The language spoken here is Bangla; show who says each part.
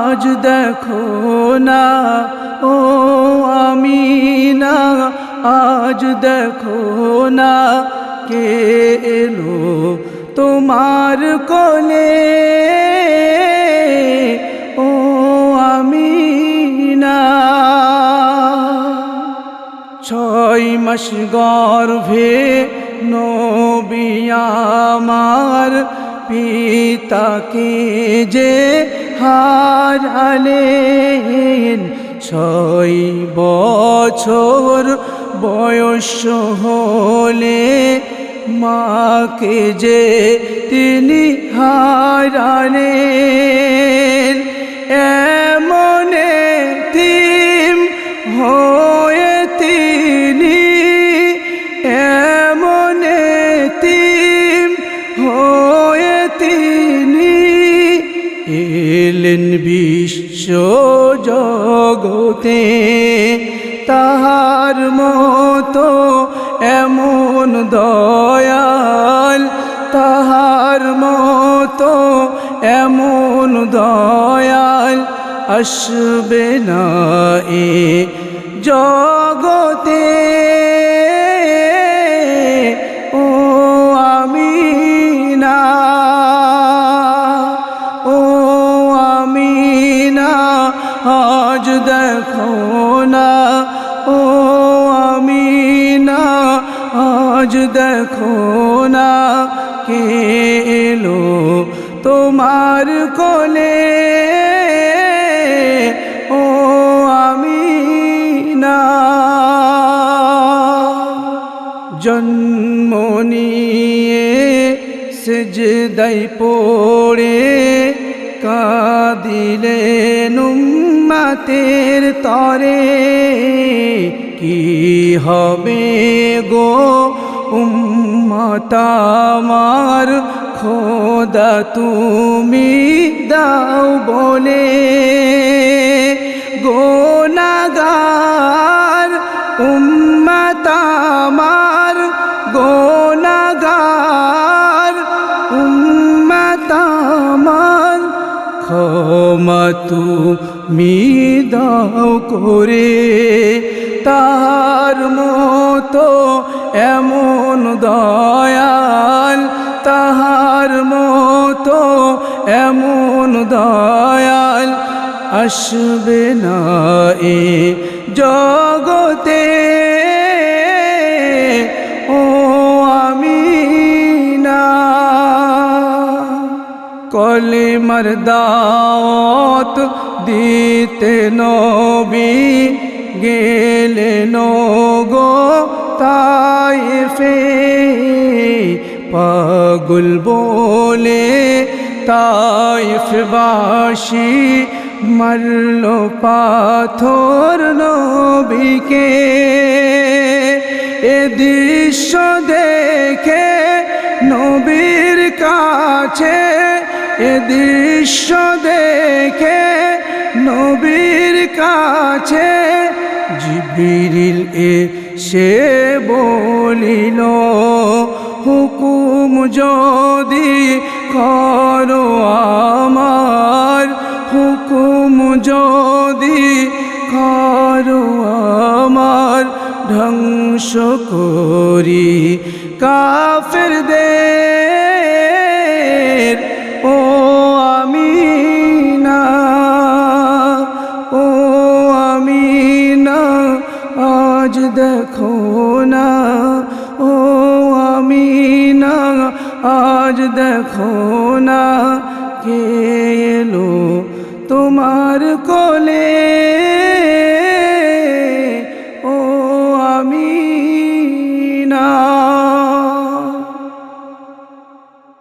Speaker 1: আজ দেখো না ও আমিনা, আজ দেখো না কে এলো তোমার কোলে। ও আমিনা, 6 মাস গর্ভে নবী আমার পিতাকে যে হারালেন। 6 বছর বয়স হলে মাকে যে তিনি হারালেন। এমন এতিম হয়ে তিনি, এমন এতিম হয়ে তিনি এলেন বিশ্ব জগতে। তাহার মতো এমন দয়াল, তাহার মতো এমন দয়াল আসবে না এ জগতে। ও আমিনা, ও আমিনা, আজ দেখো না ও আমিনা, আজ দেখো না কে এলো তোমার কোলে। ও আমিনা, জন্ম নিয়ে সিজদায় পড়ে কাঁদিলেন উম্মতের তরে। কি হবে গো উম্মত আমার, খোদা তুমি দাও বলে। গুনাহগার উম্মত আমার, গুনাহগার উম্মত আমার, ক্ষমা তুমি দাও করে। তাহার মতো এমন দয়াল, তাহার মতো এমন দয়াল আসবে না এ জগতে। ও আমিনা, কলিমার দাওয়াত দিতে নবী গেলেন গো তায়েফে। পাগল বলে তায়েফবাসী মারল পাথর নবীকে। এ দৃশ্য দেখে নবীর কাছে, এ দৃশ্য দেখে নবীর কাছে জিবরিল এসে বলিল, হুকুম যদি করো আমার, হুকুম যদি করো আমার, ধ্বংস করি কাফেরদের। ও আমিনা, ও আমিনা, আজ দেখো না ও আমিনা, আজ দেখো না কে এলো তোমার কোলে।